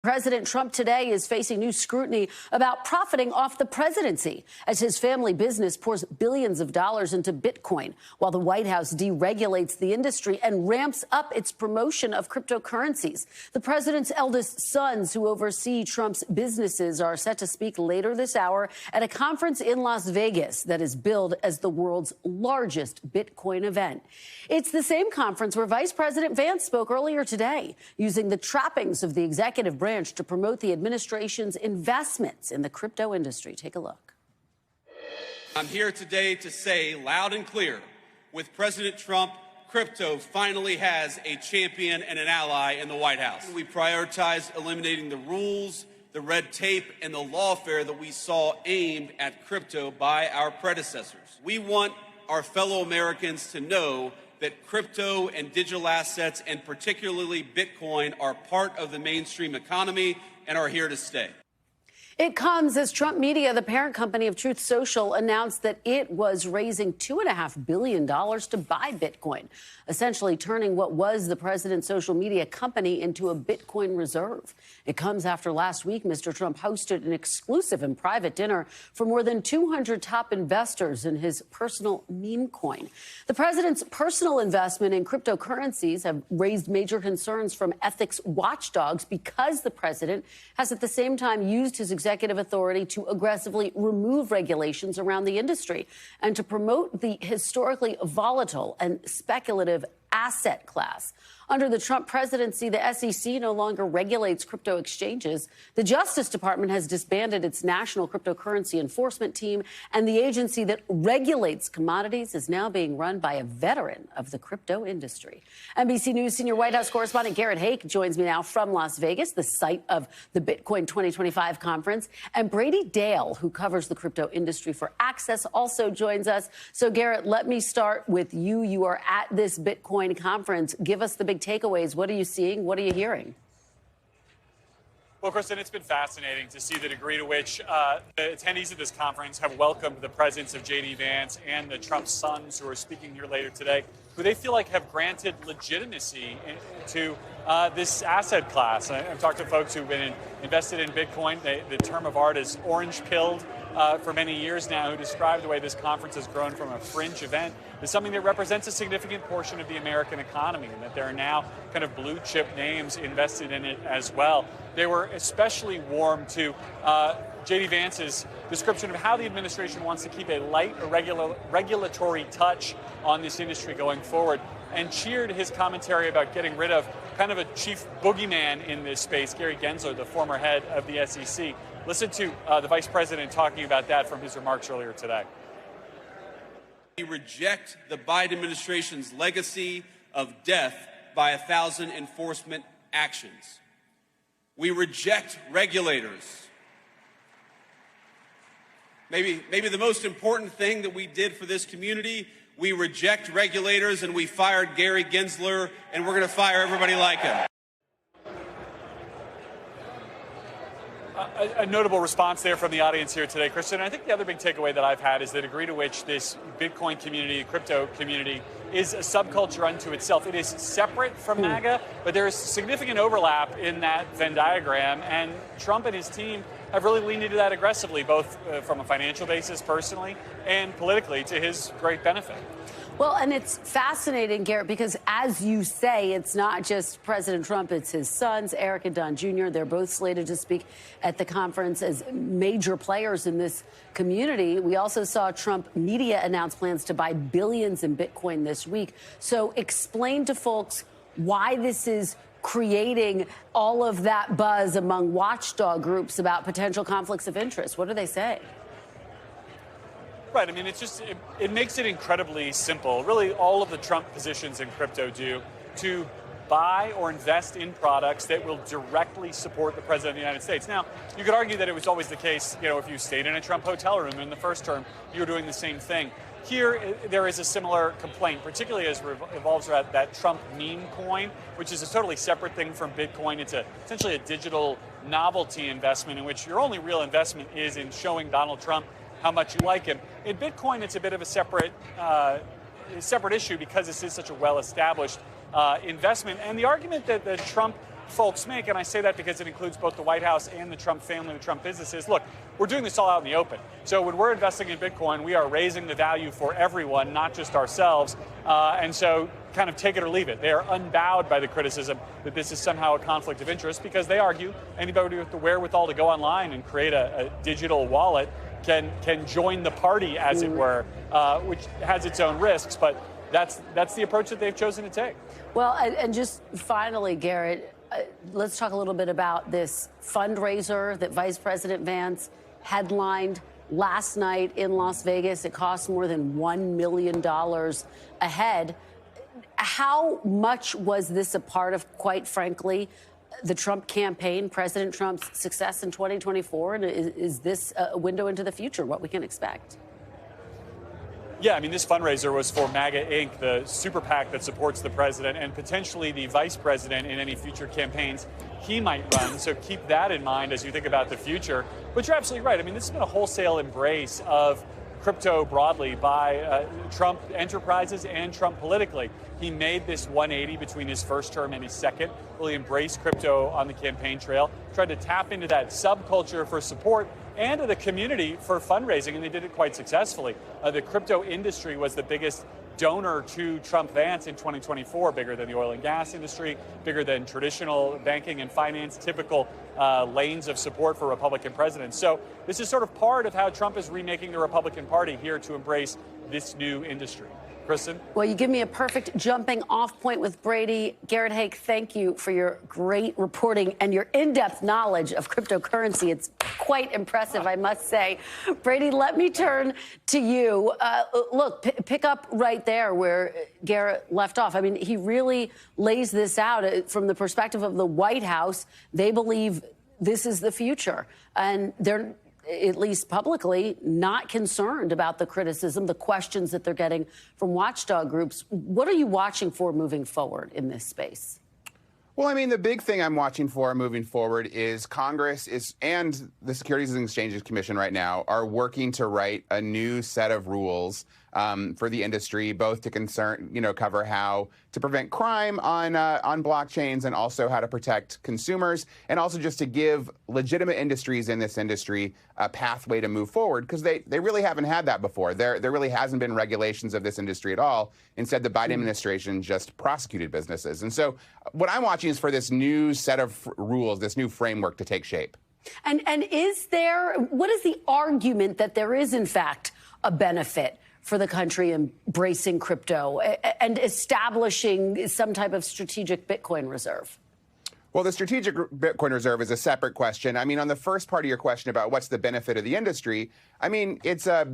President Trump today is facing new scrutiny about profiting off the presidency as his family business pours billions of dollars into Bitcoin, while the White House deregulates the industry and ramps up its promotion of cryptocurrencies. The president's eldest sons, who oversee Trump's businesses, are set to speak later this hour at a conference in Las Vegas that is billed as the world's largest Bitcoin event. It's the same conference where Vice President Vance spoke earlier today, using the trappings of the executive branch to promote the administration's investments in the crypto industry. Take a look. I'm here today to say loud and clear, with President Trump, crypto finally has a champion and an ally in the White House. We prioritize eliminating the rules, the red tape, and the lawfare that we saw aimed at crypto by our predecessors. We want our fellow Americans to know that crypto and digital assets, and particularly Bitcoin, are part of the mainstream economy and are here to stay. It comes as Trump Media, the parent company of Truth Social, announced that it was raising $2.5 billion to buy Bitcoin, essentially turning what was the president's social media company into a Bitcoin reserve. It comes after last week Mr. Trump hosted an exclusive and private dinner for more than 200 top investors in his personal meme coin. The president's personal investment in cryptocurrencies have raised major concerns from ethics watchdogs because the president has at the same time used his executive authority to aggressively remove regulations around the industry and to promote the historically volatile and speculative asset class. Under the Trump presidency, the SEC no longer regulates crypto exchanges. The Justice Department has disbanded its national cryptocurrency enforcement team, and the agency that regulates commodities is now being run by a veteran of the crypto industry. NBC News senior White House correspondent Garrett Haake joins me now from Las Vegas, the site of the Bitcoin 2025 conference. And Brady Dale, who covers the crypto industry for Axios, also joins us. So, Garrett, let me start with you. You are at this Bitcoin conference. Give us the big takeaways. What are you seeing? What are you hearing? Well, Kristen, it's been fascinating to see the degree to which the attendees of this conference have welcomed the presence of J.D. Vance and the Trump sons who are speaking here later today, who they feel like have granted legitimacy to this asset class. I've talked to folks who've been invested in Bitcoin. The term of art is orange-pilled for many years now, who describe the way this conference has grown from a fringe event to something that represents a significant portion of the American economy, and that there are now kind of blue chip names invested in it as well. They were especially warm to J.D. Vance's description of how the administration wants to keep a light, regulatory touch on this industry going forward, and cheered his commentary about getting rid of kind of a chief boogeyman in this space, Gary Gensler, the former head of the SEC. Listen to the vice president talking about that from his remarks earlier today. We reject the Biden administration's legacy of death by 1,000 enforcement actions. We reject regulators. Maybe the most important thing that we did for this community, we reject regulators, and we fired Gary Gensler, and we're going to fire everybody like him. A notable response there from the audience here today, Kristen. I think the other big takeaway that I've had is the degree to which this Bitcoin community, crypto community, is a subculture unto itself. It is separate from MAGA, but there is significant overlap in that Venn diagram, and Trump and his team have really leaned into that aggressively, both from a financial basis, personally, and politically, to his great benefit. Well, and it's fascinating, Garrett, because as you say, it's not just President Trump, it's his sons, Eric and Don Jr. They're both slated to speak at the conference as major players in this community. We also saw Trump Media announce plans to buy billions in Bitcoin this week. So explain to folks why this is creating all of that buzz among watchdog groups about potential conflicts of interest. What do they say? Right. I mean, it makes it incredibly simple. Really, all of the Trump positions in crypto do to buy or invest in products that will directly support the president of the United States. Now, you could argue that it was always the case, if you stayed in a Trump hotel room in the first term, you were doing the same thing. Here, there is a similar complaint, particularly as it revolves around that Trump meme coin, which is a totally separate thing from Bitcoin. It's essentially a digital novelty investment in which your only real investment is in showing Donald Trump how much you like him. In Bitcoin, it's a bit of a separate issue because this is such a well-established investment. And the argument that Trump folks make, and I say that because it includes both the White House and the Trump family, the Trump businesses. Look, we're doing this all out in the open. So when we're investing in Bitcoin, we are raising the value for everyone, not just ourselves. And so kind of take it or leave it. They are unbowed by the criticism that this is somehow a conflict of interest, because they argue anybody with the wherewithal to go online and create a digital wallet can join the party, as it were, which has its own risks. But that's the approach that they've chosen to take. Well, and just finally, Garrett, let's talk a little bit about this fundraiser that Vice President Vance headlined last night in Las Vegas. It cost more than $1 million a head. How much was this a part of, quite frankly, the Trump campaign, President Trump's success in 2024? And is this a window into the future, what we can expect? Yeah, I mean, this fundraiser was for MAGA Inc., the super PAC that supports the president and potentially the vice president in any future campaigns he might run. So keep that in mind as you think about the future. But you're absolutely right. I mean, this has been a wholesale embrace of crypto broadly by Trump enterprises and Trump politically. He made this 180 between his first term and his second, really embraced crypto on the campaign trail, tried to tap into that subculture for support and to the community for fundraising, and they did it quite successfully. The crypto industry was the biggest donor to Trump Vance in 2024, bigger than the oil and gas industry, bigger than traditional banking and finance, typical lanes of support for Republican presidents. So this is sort of part of how Trump is remaking the Republican Party here to embrace this new industry. Kristen? Well, you give me a perfect jumping off point with Brady. Garrett Haake, thank you for your great reporting and your in-depth knowledge of cryptocurrency. It's quite impressive, I must say. Brady, let me turn to you. Look, pick up right there where Garrett left off. I mean, he really lays this out from the perspective of the White House. They believe this is the future, and they're, at least publicly, not concerned about the criticism, the questions that they're getting from watchdog groups. What are you watching for moving forward in this space? Well, I mean, the big thing I'm watching for moving forward is Congress and the Securities and Exchange Commission right now are working to write a new set of rules for the industry, both to cover how to prevent crime on blockchains and also how to protect consumers, and also just to give legitimate industries in this industry a pathway to move forward, because they really haven't had that before. There really hasn't been regulations of this industry at all. Instead, the Biden administration just prosecuted businesses. And so what I'm watching is for this new set of rules, this new framework to take shape. And what is the argument that there is, in fact, a benefit for the country embracing crypto and establishing some type of strategic Bitcoin reserve? Well, the strategic Bitcoin reserve is a separate question. I mean, on the first part of your question about what's the benefit of the industry, I mean, it's a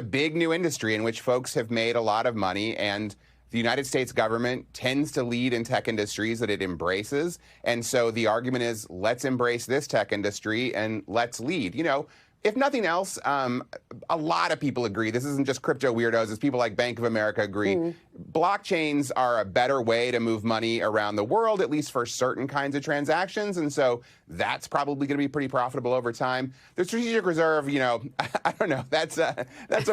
big new industry in which folks have made a lot of money, and the United States government tends to lead in tech industries that it embraces. And so the argument is, let's embrace this tech industry and let's lead. You know, if nothing else, a lot of people agree. This isn't just crypto weirdos. It's people like Bank of America agree. Blockchains are a better way to move money around the world, at least for certain kinds of transactions. And so that's probably going to be pretty profitable over time. The strategic reserve, you know, I don't know. That's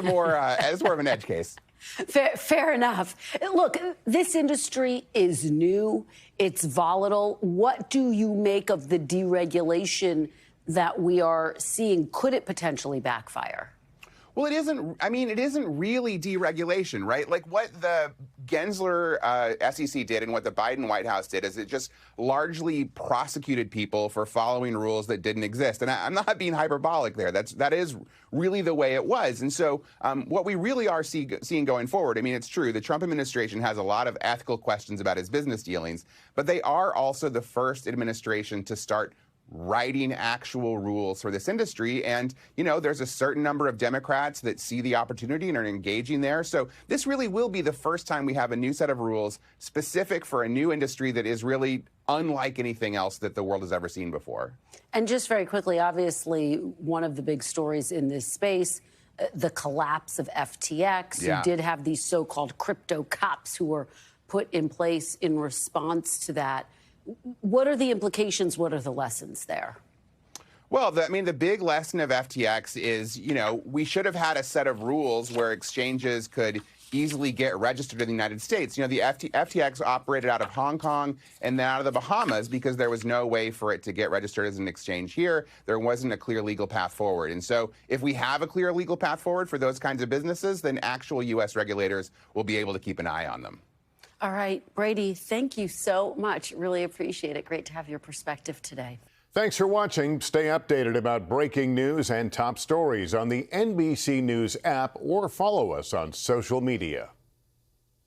more of an edge case. Fair enough. Look, this industry is new. It's volatile. What do you make of the deregulation that we are seeing? Could it potentially backfire? Well, it isn't. I mean, it isn't really deregulation, right? Like what the Gensler SEC did and what the Biden White House did is it just largely prosecuted people for following rules that didn't exist. And I'm not being hyperbolic there. That is really the way it was. And so what we really are seeing going forward, I mean, it's true. The Trump administration has a lot of ethical questions about his business dealings, but they are also the first administration to start writing actual rules for this industry. And, you know, there's a certain number of Democrats that see the opportunity and are engaging there. So this really will be the first time we have a new set of rules specific for a new industry that is really unlike anything else that the world has ever seen before. And just very quickly, obviously, one of the big stories in this space, the collapse of FTX. Yeah. You did have these so-called crypto cops who were put in place in response to that. What are the implications? What are the lessons there? Well, I mean, the big lesson of FTX is, you know, we should have had a set of rules where exchanges could easily get registered in the United States. You know, the FTX operated out of Hong Kong and then out of the Bahamas because there was no way for it to get registered as an exchange here. There wasn't a clear legal path forward. And so if we have a clear legal path forward for those kinds of businesses, then actual U.S. regulators will be able to keep an eye on them. All right, Brady, thank you so much. Really appreciate it. Great to have your perspective today. Thanks for watching. Stay updated about breaking news and top stories on the NBC News app or follow us on social media.